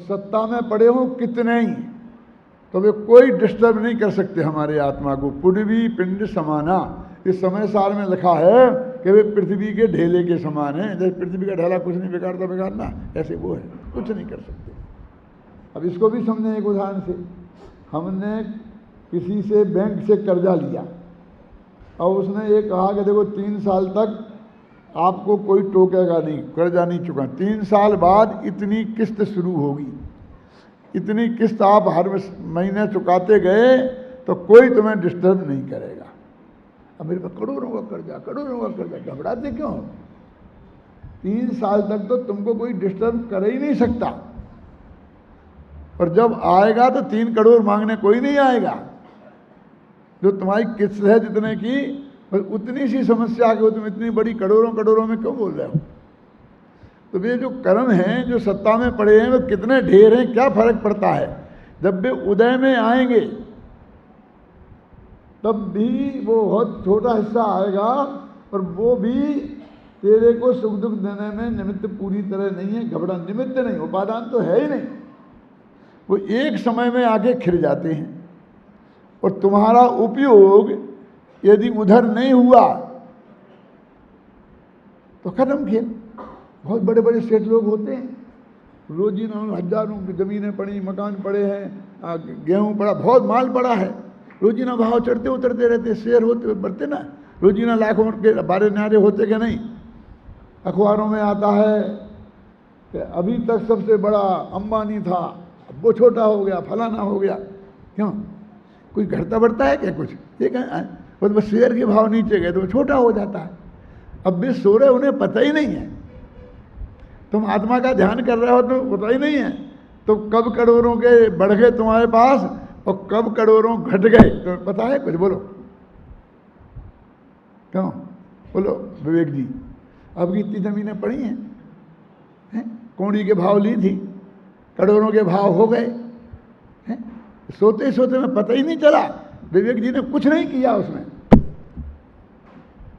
सत्ता में पड़े हों कितने ही, तो वे कोई डिस्टर्ब नहीं कर सकते हमारे आत्मा को। पुण्वी पिंड समाना, इस समय सार में लिखा है कि वे पृथ्वी के ढेले के समान है। जैसे पृथ्वी का ढेला कुछ नहीं बिगाड़ता बिगाड़ना, ऐसे वो है, कुछ नहीं कर सकते। अब इसको भी समझें एक उदाहरण से। हमने किसी से बैंक से कर्जा लिया और उसने ये कहा कि देखो 3 साल तक आपको कोई टोकेगा नहीं, कर्जा नहीं चुका, 3 साल बाद इतनी किस्त शुरू होगी, इतनी किस्त आप हर महीने चुकाते गए तो कोई तुम्हें डिस्टर्ब नहीं करेगा। अब मेरे पास करोड़ों का कर्जा, घबराते क्यों? 3 साल तक तो तुमको कोई डिस्टर्ब कर ही नहीं सकता, और जब आएगा तो 3 करोड़ मांगने कोई नहीं आएगा। जो तुम्हारी किस्त है जितने की, बस उतनी सी समस्या आ गई, तुम इतनी बड़ी करोड़ों में क्यों बोल रहे हो? तो ये जो कर्म हैं, जो सत्ता में पड़े हैं, वो कितने ढेर हैं, क्या फर्क पड़ता है? जब वे उदय में आएंगे तब भी वो बहुत छोटा हिस्सा आएगा, और वो भी तेरे को सुख दुख देने में निमित्त पूरी तरह नहीं है। घबरा, निमित्त नहीं, उपादान तो है ही नहीं। वो एक समय में आके खिर जाते हैं, और तुम्हारा उपयोग यदि उधर नहीं हुआ तो खत्म खेल। बहुत बड़े बड़े सेठ लोग होते हैं, रोजीना हजारों की ज़मीनें पड़ी, मकान पड़े हैं, गेहूं पड़ा, बहुत माल पड़ा है, रोजीना भाव चढ़ते उतरते रहते, शेयर होते बढ़ते ना, रोजीना लाखों के बारे नारे होते कि नहीं। अखबारों में आता है कि अभी तक सबसे बड़ा अंबानी था, अब वो छोटा हो गया, फलाना हो गया। क्यों? कोई घटता बढ़ता है क्या कुछ? ये बस शेयर के भाव नीचे गए तो छोटा हो जाता है। अब भी सो रहे, उन्हें पता ही नहीं है। तुम आत्मा का ध्यान कर रहे हो तो पता ही नहीं है, तो कब करोड़ों के बढ़ गए तुम्हारे पास और कब करोड़ों घट गए तो पता है कुछ? बोलो क्यों? बोलो विवेक जी, अब की इतनी ज़मीनें पड़ी हैं, कौड़ी के भाव ली थी, करोड़ों के भाव हो गए हैं, सोते सोते में पता ही नहीं चला। विवेक जी ने कुछ नहीं किया उसमें,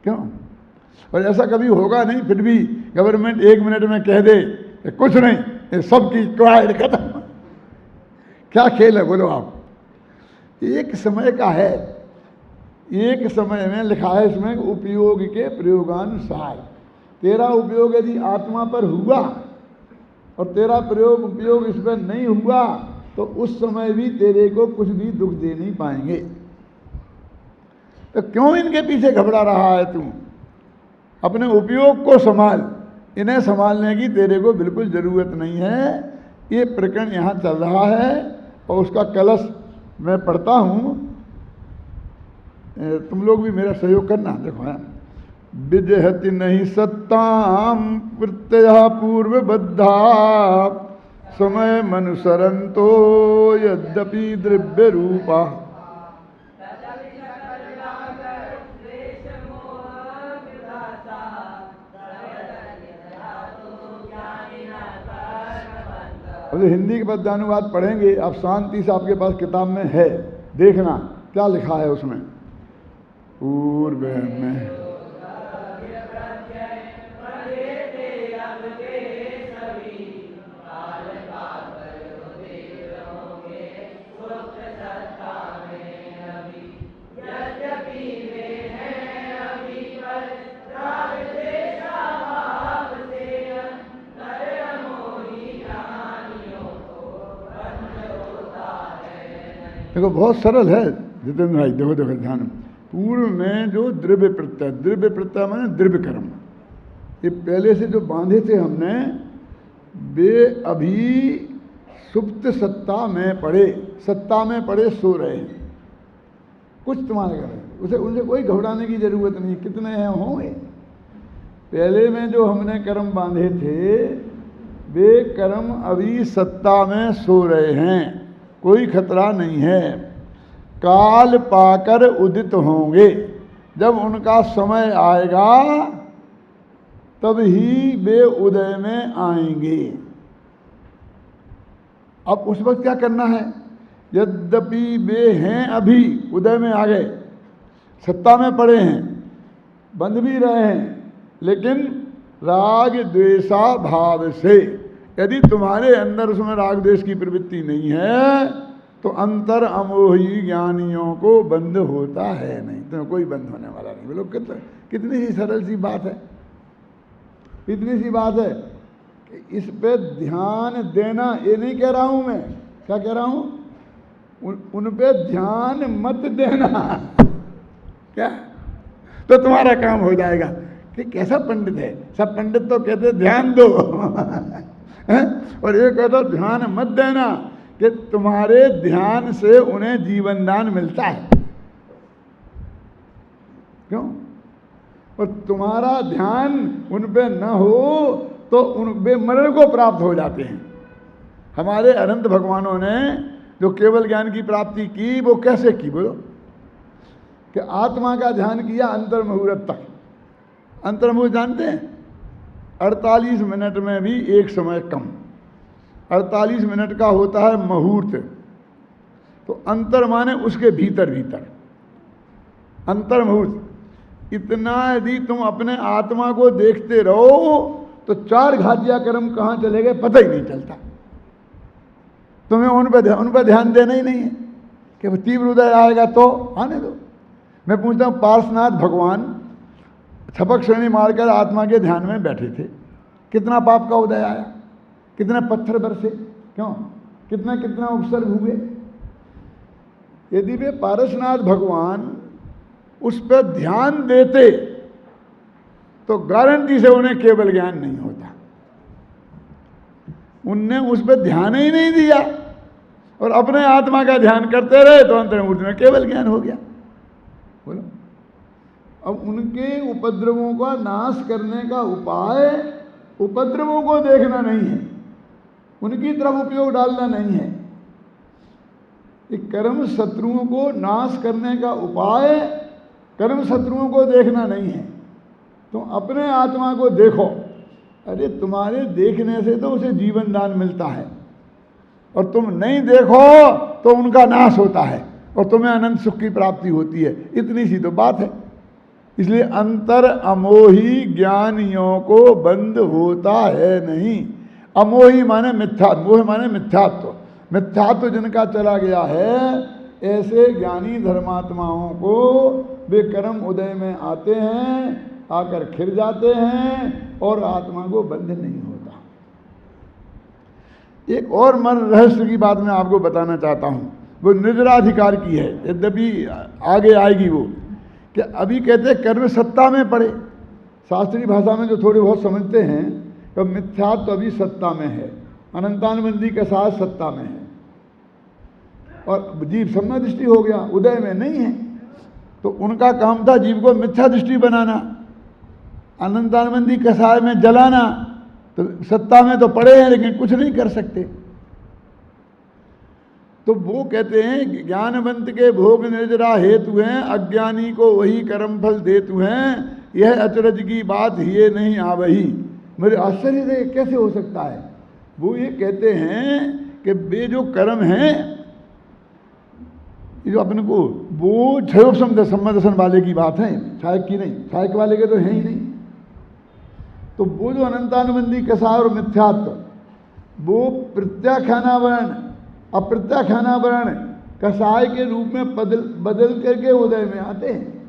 क्यों? और ऐसा कभी होगा नहीं, फिर भी गवर्नमेंट 1 मिनट में कह दे कि कुछ नहीं, ये सबकी क्वाइड खत्म। क्या खेल है बोलो आप? एक समय का है, एक समय में लिखा है इसमें उपयोग के प्रयोगानुसार। तेरा उपयोग यदि आत्मा पर हुआ और तेरा उपयोग इस पर नहीं हुआ तो उस समय भी तेरे को कुछ भी दुख दे नहीं पाएंगे। तो क्यों इनके पीछे घबरा रहा है तू? अपने उपयोग को संभाल, इन्हें संभालने की तेरे को बिल्कुल ज़रूरत नहीं है। ये प्रकरण यहाँ चल रहा है और उसका कलश मैं पढ़ता हूँ, तुम लोग भी मेरा सहयोग करना। देखो है, विजहति नहीं सत्ताम प्रत्यय पूर्वबद्धा समय मनुसरंतो यद्यपि द्रव्य रूपा। अभी हिंदी के पद्यानुवाद पढ़ेंगे, आप शांति से, आपके पास किताब में है, देखना क्या लिखा है उसमें। पूर्व में देखो बहुत सरल है जितेंद्र भाई, देखो देखो ध्यान। पूर्व में जो द्रव्य प्रत्यय माने द्रव्य कर्म, ये पहले से जो बांधे थे हमने, वे अभी सुप्त सत्ता में पड़े सो रहे हैं। कुछ तुम्हारे घर उनसे कोई घबराने की जरूरत नहीं, कितने हैं होंगे। पहले में जो हमने कर्म बांधे थे वे कर्म अभी सत्ता में सो रहे हैं, कोई खतरा नहीं है। काल पाकर उदित होंगे, जब उनका समय आएगा तब ही वे उदय में आएंगे। अब उस वक्त क्या करना है? यद्यपि वे हैं अभी उदय में आ गए, सत्ता में पड़े हैं, बंध भी रहे हैं, लेकिन राग द्वेषा भाव से यदि तुम्हारे अंदर उसमें राग द्वेष की प्रवृत्ति नहीं है तो अंतर अमोही ज्ञानियों को बंध होता है नहीं, तो कोई बंद होने वाला नहीं। बोलो कितनी सी सरल सी बात है, इतनी सी बात है कि इस पे ध्यान देना, ये नहीं कह रहा हूं मैं, क्या कह रहा हूं, उन पे ध्यान मत देना क्या, तो तुम्हारा काम हो जाएगा। कि कैसा पंडित है, सब पंडित तो कहते ध्यान दो और ये कहता ध्यान मत देना, कि तुम्हारे ध्यान से उन्हें जीवन दान मिलता है। क्यों? और तुम्हारा ध्यान उन पे न हो तो उन वे मरण को प्राप्त हो जाते हैं। हमारे अनंत भगवानों ने जो केवल ज्ञान की प्राप्ति की वो कैसे की बोलो, कि आत्मा का ध्यान किया अंतर मुहूर्त तक। अंतर मुहूर्त जानते हैं, 48 मिनट में भी एक समय कम, 48 मिनट का होता है मुहूर्त, तो अंतर माने उसके भीतर भीतर अंतर मुहूर्त। इतना यदि तुम अपने आत्मा को देखते रहो तो 4 घातिया कर्म कहाँ चले गए पता ही नहीं चलता। तुम्हें उन पर ध्यान देना ही नहीं है कि वो तीव्र उदय आएगा तो आने दो। मैं पूछता हूँ, पार्श्वनाथ भगवान छपक श्रेणी मारकर आत्मा के ध्यान में बैठे थे, कितना पाप का उदय आया, कितने पत्थर बरसे, क्यों, कितना कितना उपसर्ग हुए। यदि वे पारसनाथ भगवान उस पर ध्यान देते तो गारंटी से उन्हें केवल ज्ञान नहीं होता। उनने उस पर ध्यान ही नहीं दिया और अपने आत्मा का ध्यान करते रहे तो अंतर्मुहूर्त में केवल ज्ञान हो गया। बोलो, अब उनके उपद्रवों का नाश करने का उपाय उपद्रवों को देखना नहीं है, उनकी तरफ उपयोग डालना नहीं है। कर्म शत्रुओं को नाश करने का उपाय कर्म शत्रुओं को देखना नहीं है। तुम अपने आत्मा को देखो, अरे तुम्हारे देखने से तो उसे जीवन दान मिलता है, और तुम नहीं देखो तो उनका नाश होता है और तुम्हें अनंत सुख की प्राप्ति होती है। इतनी सी तो बात है। इसलिए अंतर अमोही ज्ञानियों को बंद होता है नहीं। अमोही माने मिथ्या, मोह माने मिथ्यात्व, मिथ्यात्व जिनका चला गया है, ऐसे ज्ञानी धर्मात्माओं को वे कर्म उदय में आते हैं, आकर खिर जाते हैं और आत्मा को बंध नहीं होता। एक और मन रहस्य की बात मैं आपको बताना चाहता हूं, वो निद्राधिकार की है, यद्यपि आगे आएगी वो, कि अभी कहते हैं कर्म सत्ता में पड़े। शास्त्रीय भाषा में जो थोड़े बहुत समझते हैं तो मिथ्यात्व अभी सत्ता में है, अनंतानुबंधी के साथ सत्ता में है, और जीव सम्यक दृष्टि हो गया, उदय में नहीं है। तो उनका काम था जीव को मिथ्या दृष्टि बनाना, अनंतानुबंधी कसाय में जलाना। तो सत्ता में तो पड़े हैं लेकिन कुछ नहीं कर सकते। तो वो कहते हैं ज्ञानवंत के भोग निर्जरा हेतु हैं, अज्ञानी को वही कर्म फल देतु हैं, यह अचरज की बात ये नहीं आवही। मेरे आश्चर्य से कैसे हो सकता है। वो ये कहते हैं कि वे जो कर्म हैं, जो अपने को, वो क्षयोपम सम्मदर्शन वाले की बात है, छायक की नहीं, छायक वाले के तो है ही नहीं। तो वो जो अनंतानुबंधी कसाय और मिथ्यात्व, वो प्रत्याख्यानावरण अप्रत्याख्यानावरण कसाय के रूप में बदल करके उदय में आते हैं।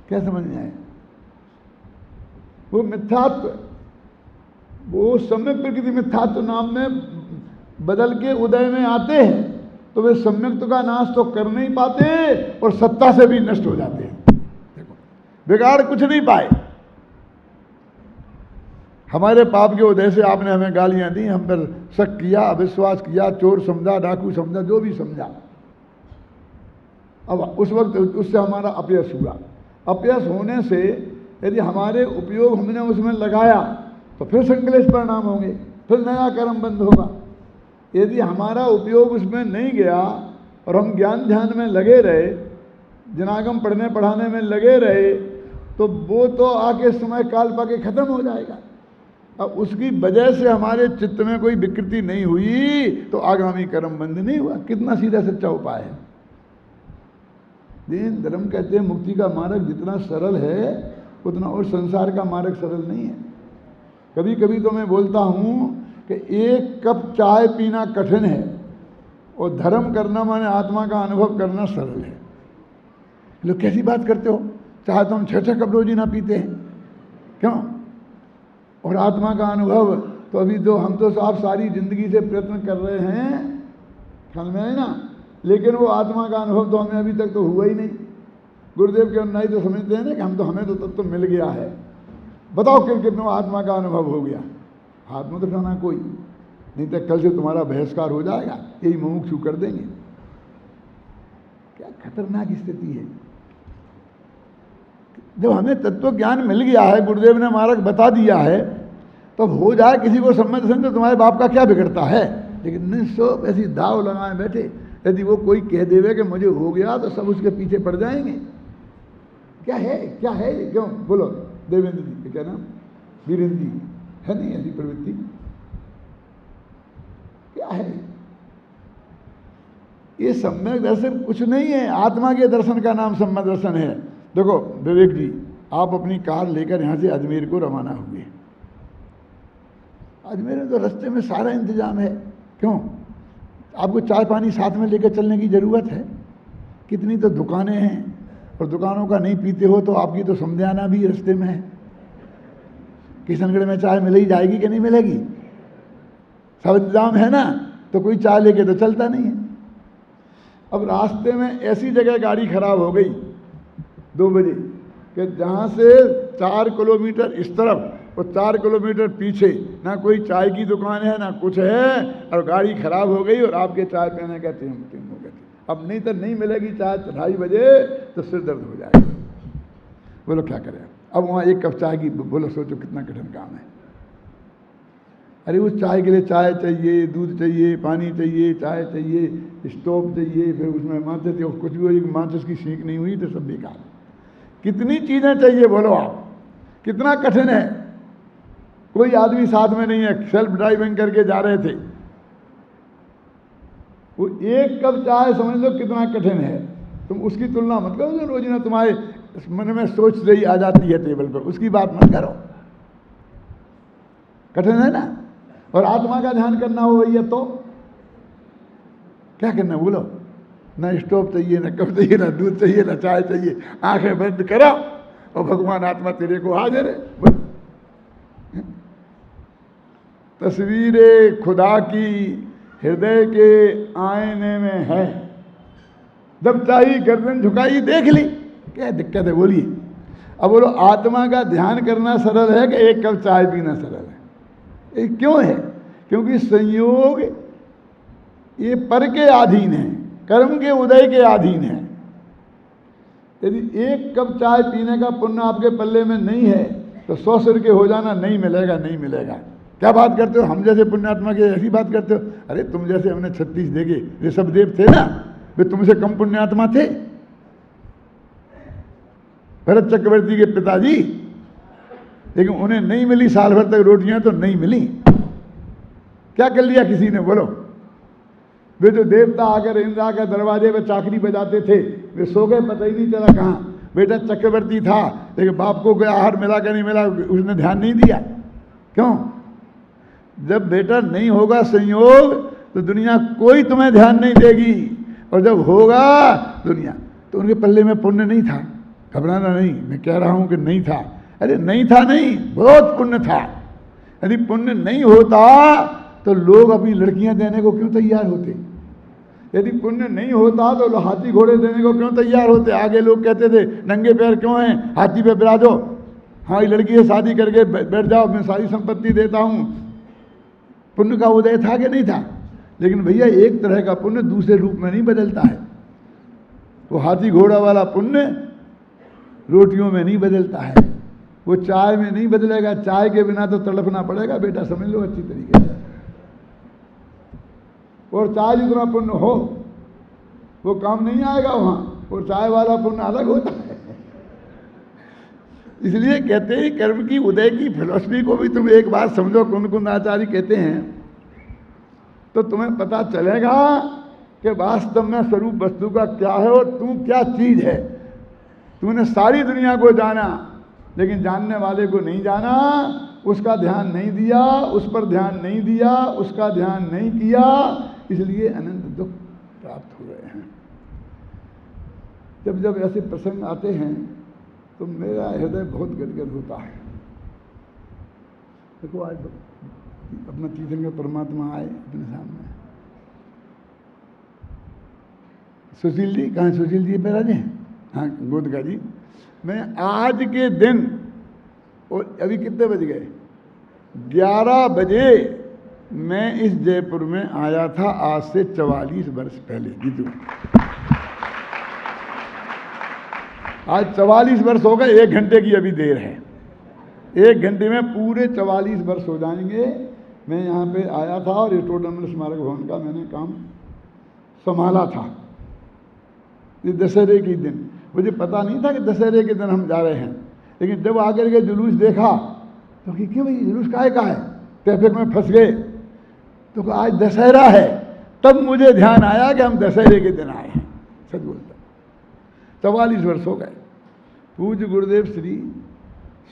क्या समझ में आए? वो मिथ्यात्व, वो सम्यक प्रकृति मिथ्यात्व नाम में बदल के उदय में आते हैं, तो वे सम्यक्त्व का नाश तो कर नहीं पाते और सत्ता से भी नष्ट हो जाते हैं। देखो, बिगाड़ कुछ नहीं पाए। हमारे पाप के उदय से आपने हमें गालियां दी, हम पर शक किया, अविश्वास किया, चोर समझा, डाकू समझा, जो भी समझा। अब उस वक्त उससे हमारा अपयश हुआ। अपयश होने से यदि हमारे उपयोग हमने उसमें लगाया तो फिर संकलेश परिणाम होंगे, फिर नया कर्म बंद होगा। यदि हमारा उपयोग उसमें नहीं गया और हम ज्ञान ध्यान में लगे रहे, जनागम पढ़ने पढ़ाने में लगे रहे, तो वो तो आके समय काल पाके खत्म हो जाएगा। अब उसकी वजह से हमारे चित्त में कोई विकृति नहीं हुई तो आगामी कर्म बंद नहीं हुआ। कितना सीधा सच्चा उपाय है। दीन धर्म कहते हैं मुक्ति का मार्ग जितना सरल है उतना और संसार का मार्ग सरल नहीं है। कभी कभी तो मैं बोलता हूँ कि एक कप चाय पीना कठिन है और धर्म करना माने आत्मा का अनुभव करना सरल है। लोग कैसी बात करते हो, चाहे तो हम 6-6 कप रोज ही ना पीते हैं, क्यों? और आत्मा का अनुभव तो अभी तो हम तो आप सारी जिंदगी से प्रयत्न कर रहे हैं, ख्याल में है ना, लेकिन वो आत्मा का अनुभव तो हमें अभी तक तो हुआ ही नहीं। गुरुदेव के अनुयायी तो समझते हैं ना कि हम तो हमें तो तत्व मिल गया है। बताओ कितना आत्मा का अनुभव हो गया? हाथ में तो उठाना कोई नहीं, तो कल से तुम्हारा बहिष्कार हो जाएगा, यही मुमुक्षु कर देंगे। क्या खतरनाक स्थिति है। जब हमें तत्व ज्ञान मिल गया है, गुरुदेव ने मार्ग बता दिया है, तो हो जाए किसी को सम्मत समझो, तुम्हारे बाप का क्या बिगड़ता है। लेकिन नहीं, सब ऐसी दाव लगाए बैठे, यदि वो कोई कह देवे कि मुझे हो गया तो सब उसके पीछे पड़ जाएंगे। क्या है ये? क्यों बोलो? देवेंद्र जी क्या नाम, वीरेंद्र जी, है नहीं ऐसी प्रवृत्ति? क्या है ये? सम्यक दर्शन कुछ नहीं है, आत्मा के दर्शन का नाम सम्यक दर्शन है। देखो विवेक जी, आप अपनी कार लेकर यहां से अजमेर को रवाना हुए। अजमेर में तो रास्ते में सारा इंतजाम है, क्यों? आपको चाय पानी साथ में लेकर चलने की जरूरत है? कितनी तो दुकानें हैं, और दुकानों का नहीं पीते हो तो आपकी तो समझाना भी रास्ते में है। किशनगढ़ में चाय मिल ही जाएगी कि नहीं मिलेगी? सब इंतजाम है ना, तो कोई चाय लेके तो चलता नहीं है। अब रास्ते में ऐसी जगह गाड़ी खराब हो गई 2 बजे कि जहाँ से 4 किलोमीटर इस तरफ और 4 किलोमीटर पीछे ना कोई चाय की दुकान है ना कुछ है, और गाड़ी खराब हो गई और आपके चाय पीने का टिम हो गया। अब नहीं तो नहीं मिलेगी चाय 2:30 बजे, तो सिर दर्द हो जाएगा। बोलो क्या करें? अब वहाँ 1 कप चाय की, बोलो सोचो कितना कठिन काम है। अरे उस चाय के लिए चाय चाहिए, दूध चाहिए, पानी चाहिए, चाय चाहिए, स्टोव चाहिए, फिर उसमें माचिस, कुछ भी हो, माचिस की सीख नहीं हुई तो सब बेकार। कितनी चीज़ें चाहिए बोलो आप, कितना कठिन है। कोई आदमी साथ में नहीं है, सेल्फ ड्राइविंग करके जा रहे थे, वो 1 कप चाय समझ लो कितना कठिन है। तुम उसकी तुलना मत करो जो रोजाना तुम्हारे मन में सोच रही आ जाती है टेबल पर, उसकी बात मत करो, कठिन है ना। और आत्मा का ध्यान करना हो भैया तो क्या करना बोलो? ना स्टोव चाहिए, ना कप चाहिए, ना दूध चाहिए, ना चाय चाहिए, आंखें बंद करो और भगवान आत्मा तेरे को हाजिर है। तस्वीरें खुदा की हृदय के आईने में है, जब चाही गर्दन झुकाई देख ली। क्या दिक्कत है बोलिए? अब बोलो आत्मा का ध्यान करना सरल है कि 1 कप चाय पीना सरल है? ये क्यों है? क्योंकि संयोग ये पर के अधीन है, कर्म के उदय के अधीन है। यदि 1 कप चाय पीने का पुण्य आपके पल्ले में नहीं है तो 100 सिर के हो जाना नहीं मिलेगा, नहीं मिलेगा। क्या बात करते हो? हम जैसे पुण्यात्मा के ऐसी बात करते हो? अरे तुम जैसे हमने 36 देखे ऋषभदेव थे ना, वे तुमसे कम पुण्यात्मा थे? भरत चक्रवर्ती के पिताजी, लेकिन उन्हें नहीं मिली साल भर तक रोटियां, तो नहीं मिली। क्या कर लिया किसी ने बोलो? वे जो देवता आकर इंद्रा के दरवाजे पे चाकरी बजाते थे, वे सो गए, पता ही नहीं चला कहाँ। बेटा चक्रवर्ती था, लेकिन बाप को कोई आहार मिला कि नहीं मिला उसने ध्यान नहीं दिया। क्यों? जब बेटा नहीं होगा संयोग तो दुनिया कोई तुम्हें ध्यान नहीं देगी, और जब होगा दुनिया, तो उनके पल्ले में पुण्य नहीं था। घबराना नहीं, मैं कह रहा हूं कि नहीं था। अरे नहीं था नहीं, बहुत पुण्य था। यदि पुण्य नहीं होता तो लोग अपनी लड़कियां देने को क्यों तैयार होते? यदि पुण्य नहीं होता तो लोग हाथी घोड़े देने को क्यों तैयार होते? आगे लोग कहते थे नंगे पैर क्यों हैं, हाथी पे बिराजो, हाँ ये लड़की से शादी करके बैठ जाओ, मैं सारी संपत्ति देता हूं। पुण्य का उदय था कि नहीं था? लेकिन भैया एक तरह का पुण्य दूसरे रूप में नहीं बदलता है। वो हाथी घोड़ा वाला पुण्य रोटियों में नहीं बदलता है, वो चाय में नहीं बदलेगा। चाय के बिना तो तड़पना पड़ेगा बेटा, समझ लो अच्छी तरीके से। और चाय जितना पुण्य हो वो काम नहीं आएगा वहां, और चाय वाला पुण्य अलग होता है। इसलिए कहते हैं कर्म की उदय की फिलॉसफी को भी तुम एक बार समझो। कुंद आचार्य कहते हैं तो तुम्हें पता चलेगा कि वास्तव में स्वरूप वस्तु का क्या है और तू क्या चीज है। तूने सारी दुनिया को जाना लेकिन जानने वाले को नहीं जाना, उसका ध्यान नहीं दिया, उस पर ध्यान नहीं दिया, उसका ध्यान नहीं किया, इसलिए अनंत दुख प्राप्त हो रहे हैं। जब जब ऐसे प्रसंग आते हैं तो मेरा हृदय बहुत गदगद होता है। देखो आज अपना तीर्थंकर परमात्मा आए अपने सामने। सुशील जी कहाँ? सुशील जी मेरा जी, हाँ गोदका जी। मैं आज के दिन, और अभी कितने बज गए? 11 बजे मैं इस जयपुर में आया था, आज से 44 वर्ष पहले। जीतू आज 44 वर्ष हो गए। 1 घंटे की अभी देर है, 1 घंटे में पूरे 44 वर्ष हो जाएंगे। मैं यहाँ पे आया था और टोडरमल स्मारक भवन का मैंने काम संभाला था। ये दशहरे के दिन, मुझे पता नहीं था कि दशहरे के दिन हम जा रहे हैं, लेकिन जब आकर के जुलूस देखा तो कि क्यों भाई जुलूस काहे का है, ट्रैफिक में फंस गए। तो आज दशहरा है, तब मुझे ध्यान आया कि हम दशहरे के दिन आए हैं। सच बोलता, 44 वर्ष हो गए। पूज्य गुरुदेव श्री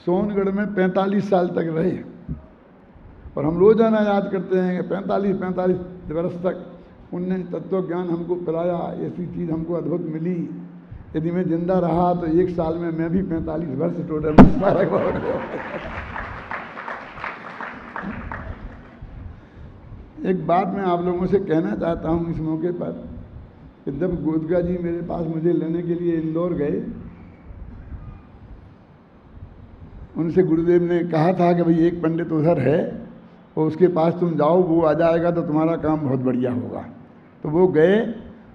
सोनगढ़ में 45 साल तक रहे, और हम रोजाना याद करते हैं कि 45 वर्ष तक उनने तत्व ज्ञान हमको पिलाया। ऐसी चीज़ हमको अद्भुत मिली। यदि मैं जिंदा रहा तो 1 साल में मैं भी 45 वर्ष टोटल स्मारक भवन। एक बात मैं आप लोगों से कहना चाहता हूँ इस मौके पर कि जब गोदका जी मेरे पास मुझे लेने के लिए इंदौर गए, उनसे गुरुदेव ने कहा था कि भाई एक पंडित उधर है और उसके पास तुम जाओ, वो आ जाएगा तो तुम्हारा काम बहुत बढ़िया होगा। तो वो गए,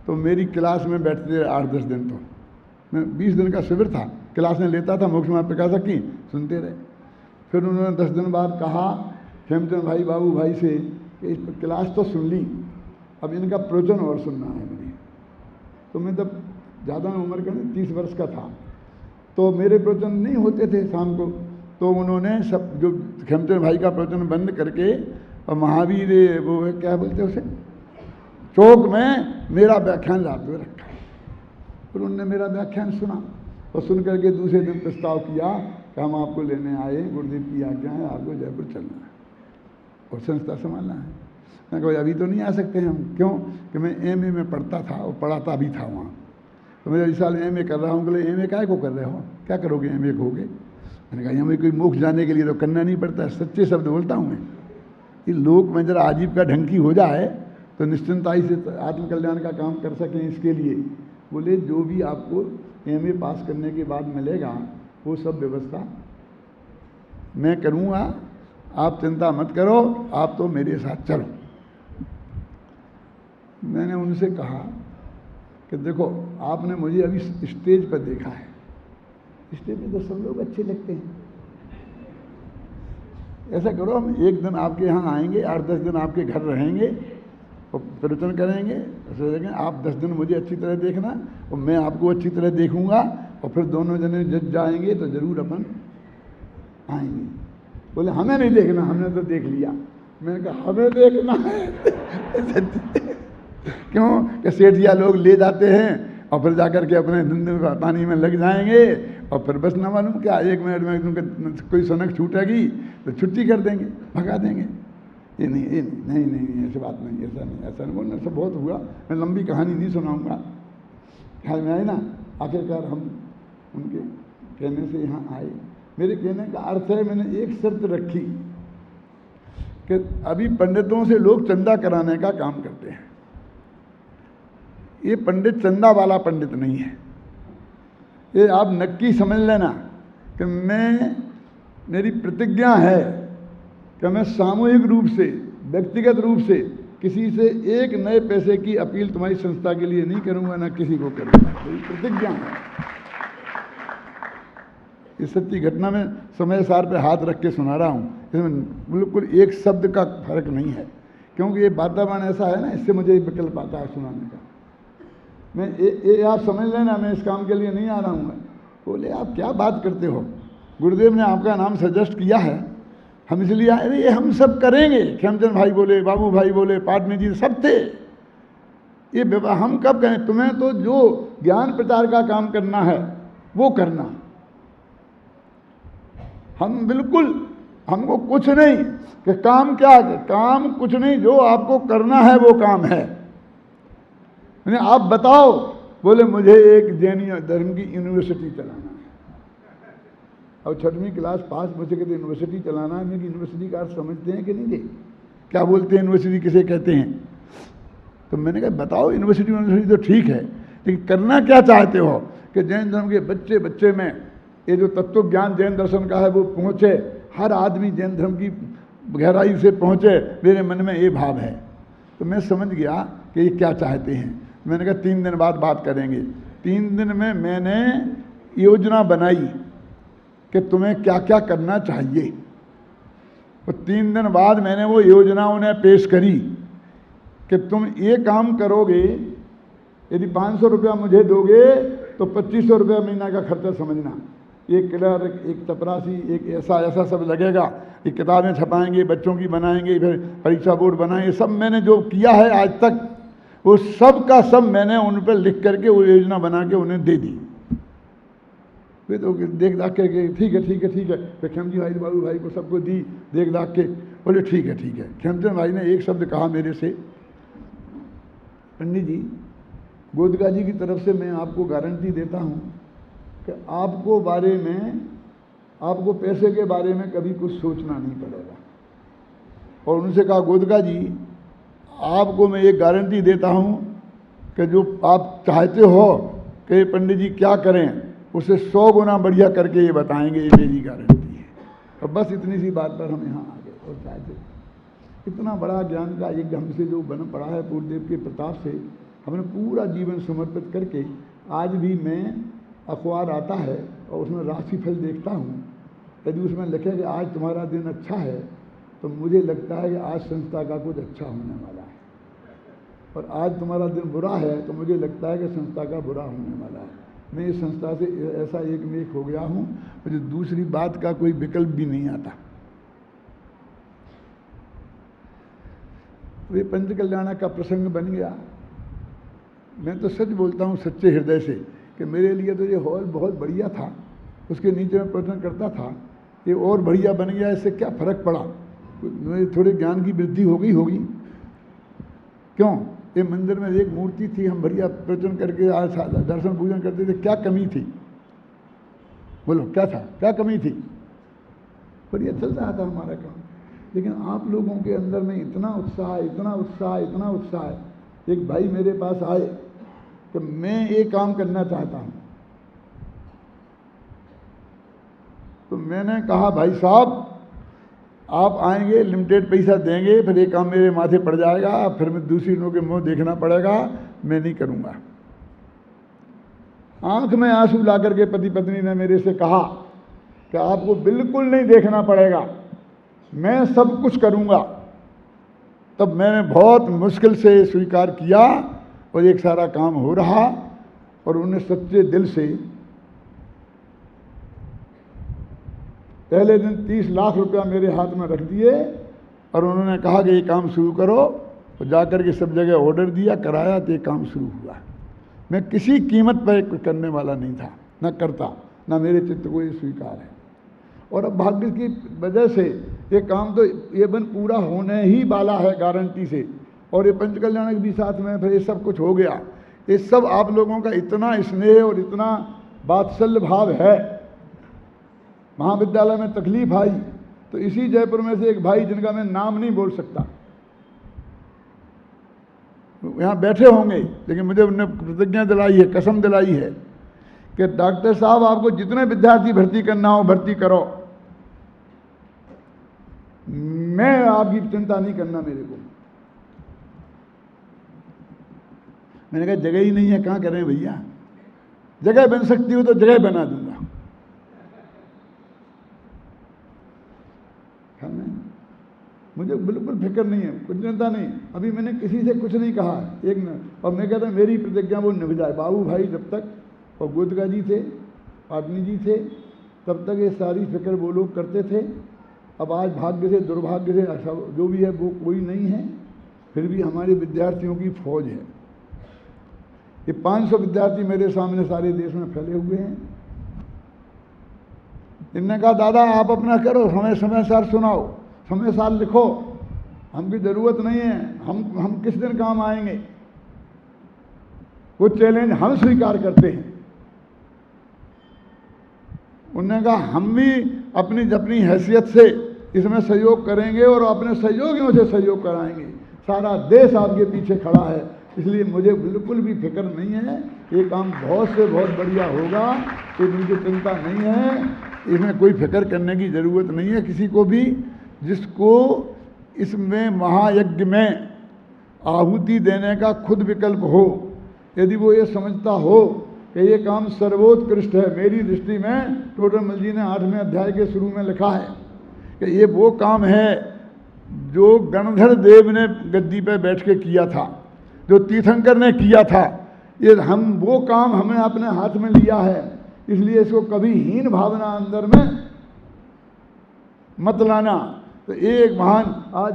तो मेरी क्लास में बैठते थे 8-10 दिन। तो मैं 20 दिन का शिविर था, क्लास में लेता था, मोक्ष मार्ग प्रकाशक की सुनते रहे। फिर उन्होंने 10 दिन बाद कहा हेमचंद भाई बाबू भाई से कि इस क्लास तो सुन ली, अब इनका प्रवचन और सुनना है मुझे। तो मैं तब ज़्यादा उम्र का नहीं, 30 वर्ष का था, तो मेरे प्रवचन नहीं होते थे शाम को। तो उन्होंने सब जो हेमचंद भाई का प्रवचन बंद करके और महावीर वो क्या बोलते उसे चौक में मेरा व्याख्यान लाते हुए रखा। फिर उन्होंने मेरा व्याख्यान सुना और सुन करके दूसरे दिन प्रस्ताव किया कि हम आपको लेने आए, गुरुदेव की आज्ञा है, आपको जयपुर चलना है और संस्था संभालना है। मैं कहा अभी तो नहीं आ सकते हम। क्यों? कि मैं MA में पढ़ता था और पढ़ाता भी था वहाँ। तो मैं इस साल MA कर रहा हूँ। बोले MA काहे को कर रहे हो, क्या करोगे MA होगे? मैंने कहा हमें कोई मोक्ष जाने के लिए तो करना नहीं पड़ता। सच्चे शब्द बोलता हूँ मैं। ये लोक में जरा आजीविका ढंग की हो जाए तो निश्चिंताई से आत्मकल्याण का काम कर सकें। इसके लिए बोले जो भी आपको MA पास करने के बाद मिलेगा वो सब व्यवस्था मैं करूँगा, आप चिंता मत करो, आप तो मेरे साथ चलो। मैंने उनसे कहा कि देखो आपने मुझे अभी स्टेज पर देखा है, स्टेज पे तो सब लोग अच्छे लगते हैं। ऐसा करो हम एक दिन आपके यहाँ आएंगे, 8-10 दिन आपके घर रहेंगे और प्रवचन करेंगे। ऐसे देखें आप 10 दिन मुझे अच्छी तरह देखना और मैं आपको अच्छी तरह देखूंगा, और फिर दोनों जने जज जाएंगे तो जरूर अपन आएंगे। बोले हमें नहीं देखना, हमने तो देख लिया। मैंने कहा हमें देखना है क्यों कि सेठिया लोग ले जाते हैं और फिर जाकर के अपने धंधे पानी में लग जाएंगे और फिर बस न मालूम क्या 1 मिनट में तुमको कोई सनक छूटेगी तो छुट्टी कर देंगे, भगा देंगे। ये नहीं ऐसी बात नहीं, ऐसा नहीं बोलना। सब बहुत हुआ, मैं लंबी कहानी नहीं सुनाऊंगा। ख्याल में आए ना, आखिरकार हम उनके कहने से यहाँ आए। मेरे कहने का अर्थ है मैंने एक शर्त रखी कि अभी पंडितों से लोग चंदा कराने का काम करते हैं। ये पंडित चंदा वाला पंडित नहीं है। ये आप नक्की समझ लेना कि मेरी प्रतिज्ञा है कि मैं सामूहिक रूप से, व्यक्तिगत रूप से किसी से 1 नए पैसे की अपील तुम्हारी संस्था के लिए नहीं करूंगा, ना किसी को करूंगा। मेरी प्रतिज्ञा है। इस सच्ची घटना में समय सार पे हाथ रख के सुना रहा हूँ। इसमें बिल्कुल एक शब्द का फर्क नहीं है, क्योंकि ये वातावरण ऐसा है ना, इससे मुझे विकल्प आता है सुनाने का। मैं आप समझ लेना मैं इस काम के लिए नहीं आ रहा हूँ। बोले आप क्या बात करते हो, गुरुदेव ने आपका नाम सजेस्ट किया है, हम इसलिए आए। अरे ये हम सब करेंगे। खेमचंद भाई बोले, बाबू भाई बोले, पाटनी जी सब थे। ये हम कब कहें? तुम्हें तो जो ज्ञान प्रचार का काम करना है वो करना। हम बिल्कुल हमको कुछ नहीं कि काम क्या है, काम कुछ नहीं, जो आपको करना है वो काम है। आप बताओ, बोले मुझे एक जैन धर्म की यूनिवर्सिटी चलाना है। और 6वीं क्लास पास मुझे कहते यूनिवर्सिटी चलाना है। मेरी यूनिवर्सिटी का अर्थ समझते हैं कि नहीं? थे क्या बोलते हैं यूनिवर्सिटी किसे कहते हैं? तो मैंने कहा बताओ, यूनिवर्सिटी तो ठीक है, लेकिन करना क्या चाहते हो? कि जैन धर्म के बच्चे बच्चे में ये जो तत्व ज्ञान जैन दर्शन का है वो पहुँचे, हर आदमी जैन धर्म की गहराई से पहुँचे, मेरे मन में ये भाव है। तो मैं समझ गया कि ये क्या चाहते हैं। मैंने कहा 3 दिन बाद बात करेंगे। 3 दिन में मैंने योजना बनाई कि तुम्हें क्या क्या करना चाहिए। और 3 दिन बाद मैंने वो योजना उन्हें पेश करी कि तुम ये काम करोगे, यदि 500 रुपया मुझे दोगे तो 2500 रुपया महीना का खर्चा समझना। एक क्लर्क, एक चपरासी, एक ऐसा सब लगेगा। ये किताबें छपाएंगे, बच्चों की बनाएंगे, फिर परीक्षा बोर्ड बनाएंगे। सब मैंने जो किया है आज तक, वो सब का सब मैंने उन पर लिख करके वो योजना बना के उन्हें दे दी। वे तो देख दाख के ठीक है ठीक है ठीक है। फिर खेमजी भाई, बाबू भाई को सबको दी, देख दाख के बोले ठीक है ठीक है। खेमचंद भाई ने एक शब्द कहा मेरे से, पंडित जी, गोदका जी की तरफ से मैं आपको गारंटी देता हूँ कि आपको बारे में, आपको पैसे के बारे में कभी कुछ सोचना नहीं पड़ेगा। और उनसे कहा, गोदका जी आपको मैं ये गारंटी देता हूँ कि जो आप चाहते हो कि पंडित जी क्या करें, उसे 100 गुना बढ़िया करके ये बताएंगे, ये मेरी गारंटी है। और बस इतनी सी बात पर हम यहाँ आ गए। और चाहते इतना बड़ा ज्ञान का एक हमसे जो बन पड़ा है पूर्वदेव के प्रताप से, हमने पूरा जीवन समर्पित करके, आज भी मैं अखबार आता है और उसमें राशिफल देखता हूँ, यदि उसमें लिखे कि आज तुम्हारा दिन अच्छा है, तो मुझे लगता है कि आज संस्था का कुछ अच्छा होने वाला है। और आज तुम्हारा दिन बुरा है तो मुझे लगता है कि संस्था का बुरा होने वाला है। मैं इस संस्था से ऐसा एकमेक हो गया हूँ, मुझे दूसरी बात का कोई विकल्प भी नहीं आता। वे पंच कल्याण का प्रसंग बन गया। मैं तो सच बोलता हूँ सच्चे हृदय से कि मेरे लिए तो ये हॉल बहुत बढ़िया था, उसके नीचे मैं प्रवचन करता था, ये और बढ़िया बन गया, इससे क्या फ़र्क पड़ा? मेरे थोड़े ज्ञान की वृद्धि हो गई होगी। क्यों? ये मंदिर में एक मूर्ति थी, हम बढ़िया प्रवचन करके आज दर्शन पूजन करते थे, क्या कमी थी? बोलो क्या था, क्या कमी थी? बढ़िया चल रहा था हमारा काम। लेकिन आप लोगों के अंदर में इतना उत्साह, इतना उत्साह, इतना उत्साह। एक भाई मेरे पास आए कि मैं ये काम करना चाहता हूँ। तो मैंने कहा, भाई साहब आप आएंगे, लिमिटेड पैसा देंगे, फिर ये काम मेरे माथे पड़ जाएगा, फिर मैं दूसरी लोगों के मुंह देखना पड़ेगा, मैं नहीं करूँगा। आंख में आंसू ला करके पति पत्नी ने मेरे से कहा कि आपको बिल्कुल नहीं देखना पड़ेगा, मैं सब कुछ करूँगा। तब मैंने बहुत मुश्किल से स्वीकार किया और एक सारा काम हो रहा। और उन्हें सच्चे दिल से पहले दिन 30 लाख रुपया मेरे हाथ में रख दिए और उन्होंने कहा कि ये काम शुरू करो। और जाकर के सब जगह ऑर्डर दिया, कराया, तो ये काम शुरू हुआ। मैं किसी कीमत पर करने वाला नहीं था, न करता, न मेरे चित्त को ये स्वीकार है। और अब भाग्य की वजह से ये काम तो ये बन पूरा होने ही वाला है गारंटी से। और ये पंच कल्याण भी साथ में, फिर ये सब कुछ हो गया। ये सब आप लोगों का इतना स्नेह और इतना वात्सल्य भाव है। महाविद्यालय में तकलीफ आई तो इसी जयपुर में से एक भाई, जिनका मैं नाम नहीं बोल सकता, यहाँ बैठे होंगे, लेकिन मुझे उन्होंने प्रतिज्ञा दिलाई है, कसम दिलाई है कि डॉक्टर साहब आपको जितने विद्यार्थी भर्ती करना हो भर्ती करो, मैं आपकी चिंता नहीं करना मेरे को। मैंने कहा जगह ही नहीं है, कहाँ करें भैया? जगह बन सकती हो तो जगह बना दूंगा। मुझे बिल्कुल फिक्र नहीं है, कुछ चिंता नहीं। अभी मैंने किसी से कुछ नहीं कहा एक न, और मैं कहता मेरी प्रतिज्ञा वो निभ जाए। बाबू भाई जब तक, और गोदका जी थे, पाटनी जी थे, तब तक ये सारी फिक्र वो लोग करते थे। अब आज भाग्य से दुर्भाग्य से जो भी है वो कोई नहीं है, फिर भी हमारे विद्यार्थियों की फौज है। ये 500 विद्यार्थी मेरे सामने सारे देश में फैले हुए हैं। इनने कहा दादा आप अपना करो, हमें समय सार सुनाओ, समय सार लिखो, हमकी ज़रूरत नहीं है, हम किस दिन काम आएंगे। वो चैलेंज हम स्वीकार करते हैं। उन्होंने कहा हम भी अपनी अपनी हैसियत से इसमें सहयोग करेंगे और अपने सहयोगियों से सहयोग कराएंगे। सारा देश आपके पीछे खड़ा है, इसलिए मुझे बिल्कुल भी फिक्र नहीं है, ये काम बहुत से बहुत बढ़िया होगा, तो मुझे चिंता नहीं है, इसमें कोई फिक्र करने की ज़रूरत नहीं है किसी को भी। जिसको इसमें महायज्ञ में आहुति देने का खुद विकल्प हो, यदि वो ये समझता हो कि ये काम सर्वोत्कृष्ट है, मेरी दृष्टि में टोडरमल जी ने 8वें अध्याय के शुरू में लिखा है कि ये वो काम है जो गणधर देव ने गद्दी पे बैठ के किया था, जो तीर्थंकर ने किया था, ये हम वो काम हमने अपने हाथ में लिया है, इसलिए इसको कभी हीन भावना अंदर में मत लाना। तो एक महान, आज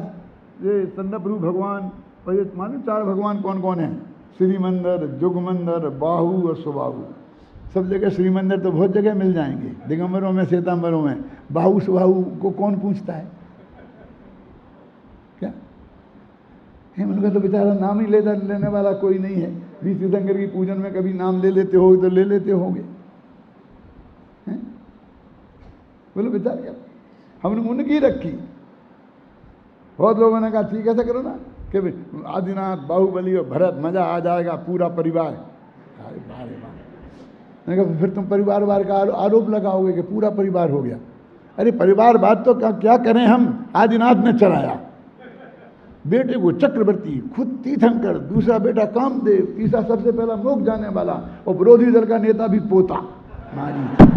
ये चंद्रप्रभु भगवान और ये मालूम 4 भगवान कौन कौन हैं? श्रीमंदर, जुगमंदर, बाहु और सुबाहु। सब जगह श्रीमंदर तो बहुत जगह मिल जाएंगे, दिगंबरों में, श्वेतांबरों में। बाहु सुबाहु को कौन पूछता है? क्या हेमंत का तो बेचारा नाम ही लेने वाला कोई नहीं है। भी तीर्थंकर की पूजन में कभी नाम ले लेते हो तो ले लेते होंगे, बोलो बेचारा क्या, हमने उनकी रखी। बहुत लोगों ने कहा ठीक ऐसा करो ना कि आदिनाथ, बाहुबली और भरत, मजा आ जाएगा पूरा परिवार। अरे बारे बार, मैंने कहा फिर तुम परिवारवाद का आरोप लगाओगे कि पूरा परिवार हो गया। अरे परिवारवाद तो क्या करें हम, आदिनाथ ने चलाया, बेटे को चक्रवर्ती, खुद तीर्थंकर, दूसरा बेटा कामदेव, तीसरा सबसे पहला मोक्ष जाने वाला, और विरोधी दल का नेता भी पोता। मारी